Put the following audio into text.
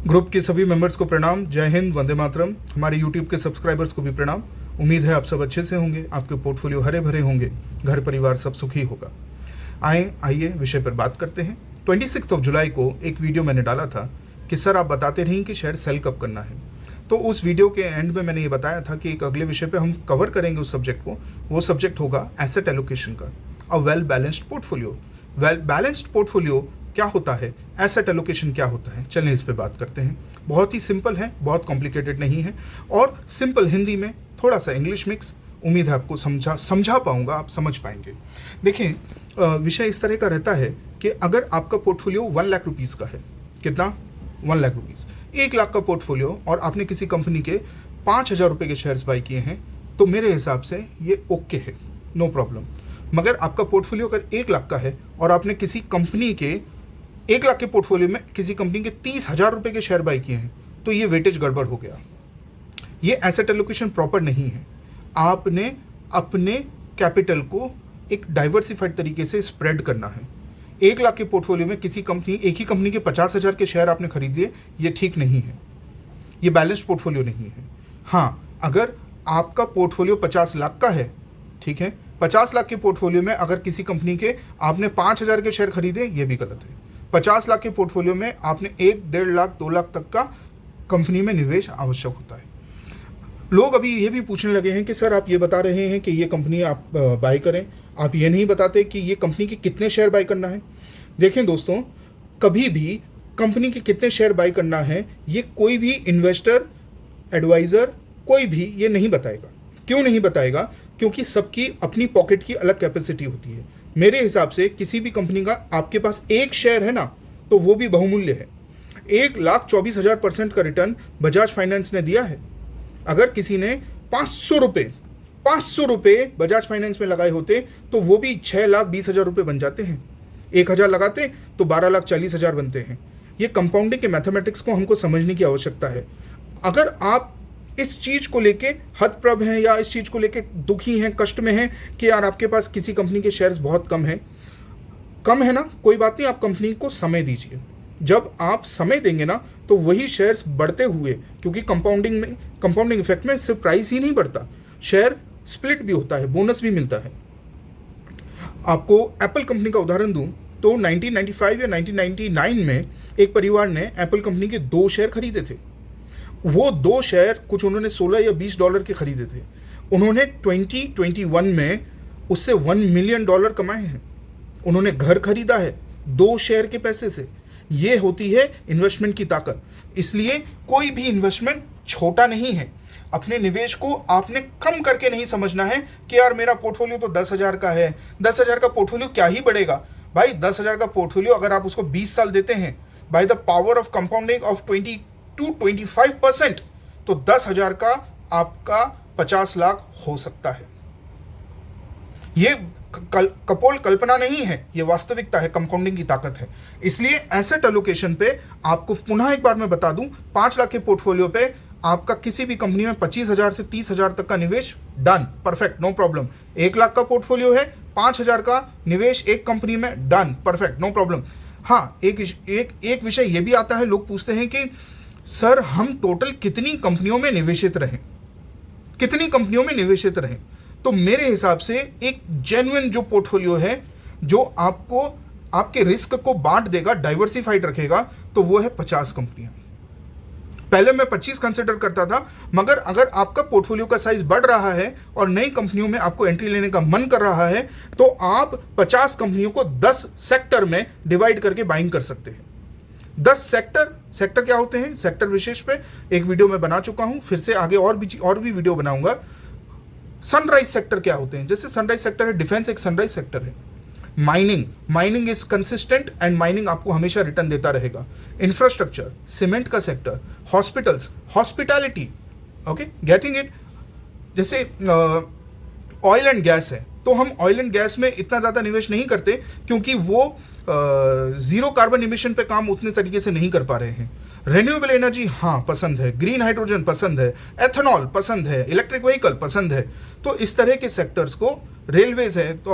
Group के सभी members को प्रणाम। जय हिंद, वंदे मातरम। हमारे यूट्यूब के सब्सक्राइबर्स को भी प्रणाम। उम्मीद है आप सब अच्छे से होंगे, आपके पोर्टफोलियो हरे भरे होंगे, घर परिवार सब सुखी होगा। आइए विषय पर बात करते हैं। 26 जुलाई को एक वीडियो मैंने डाला था कि सर आप बताते रहिए कि शेयर सेल कब करना है। तो उस वीडियो के एंड में मैंने ये बताया था कि एक अगले विषय पे हम कवर करेंगे उस सब्जेक्ट को। वो सब्जेक्ट होगा एसेट एलोकेशन का। A well balanced portfolio. Well balanced portfolio क्या होता है, एसेट एलोकेशन क्या होता है, चलें इस पे बात करते हैं। बहुत ही सिंपल है, बहुत कॉम्प्लिकेटेड नहीं है, और सिंपल हिंदी में थोड़ा सा इंग्लिश मिक्स। उम्मीद है आपको समझा पाऊंगा, आप समझ पाएंगे। देखिए, विषय इस तरह का रहता है कि अगर आपका पोर्टफोलियो 1 लाख रुपीज़ का है, कितना 1 लाख रुपीज़, 1 लाख का पोर्टफोलियो, और आपने किसी कंपनी के 5,000 रुपये के शेयर्स बाई किए हैं, तो मेरे हिसाब से ये ओके है, नो प्रॉब्लम। मगर आपका पोर्टफोलियो अगर 1 लाख का है और आपने किसी कंपनी के 1 लाख के पोर्टफोलियो में किसी कंपनी के 30,000 रुपये के शेयर बाई किए हैं, तो ये वेटेज गड़बड़ हो गया। ये एसेट एलोकेशन प्रॉपर नहीं है। आपने अपने कैपिटल को एक डाइवर्सिफाइड तरीके से स्प्रेड करना है। 1 लाख के पोर्टफोलियो में एक ही कंपनी के 50,000 के शेयर आपने खरीद लिए, ये ठीक नहीं है, ये बैलेंस्ड पोर्टफोलियो नहीं है। हाँ, अगर आपका पोर्टफोलियो 50 लाख का है, ठीक है, 50 लाख के पोर्टफोलियो में अगर किसी कंपनी के आपने 5,000 के शेयर खरीदे, ये भी गलत है। 50 लाख के पोर्टफोलियो में आपने 1, 1.5 लाख, 2 लाख तक का कंपनी में निवेश आवश्यक होता है। लोग अभी ये भी पूछने लगे हैं कि सर आप ये बता रहे हैं कि ये कंपनी आप बाय करें, आप ये नहीं बताते कि ये कंपनी के कितने शेयर बाय करना है। देखें दोस्तों, कभी भी कंपनी के कितने शेयर बाय करना है ये कोई भी इन्वेस्टर, एडवाइज़र, कोई भी ये नहीं बताएगा। क्यों नहीं बताएगा? क्योंकि सबकी अपनी पॉकेट की अलग कैपेसिटी होती है। मेरे हिसाब से किसी भी कंपनी का आपके पास एक शेयर है ना, तो वो भी बहुमूल्य है। 1,24,000% का रिटर्न बजाज फाइनेंस ने दिया है। अगर किसी ने 500 रुपये बजाज फाइनेंस में लगाए होते तो वो भी 6,20,000 रुपये बन जाते हैं। 1,000 लगाते तो 12,40,000 बनते हैं। ये कंपाउंडिंग के मैथमेटिक्स को हमको समझने की आवश्यकता है। अगर आप इस चीज़ को लेके हतप्रभ हैं या इस चीज़ को लेके दुखी हैं, कष्ट में हैं कि यार आपके पास किसी कंपनी के शेयर्स बहुत कम है ना, कोई बात नहीं, आप कंपनी को समय दीजिए। जब आप समय देंगे ना तो वही शेयर्स बढ़ते हुए, क्योंकि कंपाउंडिंग इफेक्ट में सिर्फ प्राइस ही नहीं बढ़ता, शेयर स्प्लिट भी होता है, बोनस भी मिलता है। आपको एप्पल कंपनी का उदाहरण दूं तो 1995 या 1999 में एक परिवार ने एप्पल कंपनी के 2 शेयर खरीदे थे। वो 2 शेयर कुछ उन्होंने $16 या $20 के खरीदे थे। उन्होंने 2021 में उससे $1 मिलियन कमाए हैं। उन्होंने घर खरीदा है 2 शेयर के पैसे से। ये होती है इन्वेस्टमेंट की ताकत। इसलिए कोई भी इन्वेस्टमेंट छोटा नहीं है। अपने निवेश को आपने कम करके नहीं समझना है कि यार मेरा पोर्टफोलियो तो 10,000 का है, 10,000 का पोर्टफोलियो क्या ही बढ़ेगा। भाई 10,000 का पोर्टफोलियो अगर आप उसको 20 साल देते हैं, by the power of compounding of 20 to 25%, तो 10,000 का आपका 50 लाख हो सकता है। ये कपोल कल्पना नहीं है, ये वास्तविकता है, कंपाउंडिंग की ताकत है। इसलिए एसेट एलोकेशन पे आपको पुनः एक बार मैं बता दूं, 5 लाख के पोर्टफोलियो पे आपका किसी भी कंपनी में 25,000 से 30,000 तक का निवेश done, perfect, no problem. 1 lakh का पोर्टफोलियो है, 5,000 का निवेश एक कंपनी में डन, परफेक्ट, नो प्रॉब्लम। हाँ, एक विषय ये भी आता है, लोग पूछते हैं कि सर हम टोटल कितनी कंपनियों में निवेशित रहें। तो मेरे हिसाब से एक जेन्युइन जो पोर्टफोलियो है, जो आपको आपके रिस्क को बांट देगा, डाइवर्सिफाइड रखेगा, तो वो है 50 कंपनियां। पहले मैं 25 कंसिडर करता था, मगर अगर आपका पोर्टफोलियो का साइज बढ़ रहा है और नई कंपनियों में आपको एंट्री लेने का मन कर रहा है, तो आप 50 कंपनियों को 10 सेक्टर में डिवाइड करके बाइंग कर सकते हैं। 10 सेक्टर क्या होते हैं, सेक्टर विशेष पे एक वीडियो मैं बना चुका हूं, फिर से आगे और भी वीडियो बनाऊंगा। सनराइज सेक्टर क्या होते हैं, जैसे सनराइज सेक्टर है, डिफेंस एक सनराइज सेक्टर है। Mining is consistent and mining आपको हमेशा रिटर्न देता रहेगा। इंफ्रास्ट्रक्चर, सीमेंट का sector, hospitals, hospitality, okay, getting it. जैसे ऑयल एंड गैस है, तो हम ऑयल एंड गैस में इतना ज़्यादा निवेश नहीं करते क्योंकि वो जीरो कार्बन इमिशन पे काम उतने तरीके से नहीं कर पा रहे हैं। रिन्यूएबल एनर्जी हाँ पसंद है, ग्रीन हाइड्रोजन पसंद है, एथेनॉल पसंद है, इलेक्ट्रिक व्हीकल पसंद है। तो इस तरह के सेक्टर्स को, रेलवेज है तो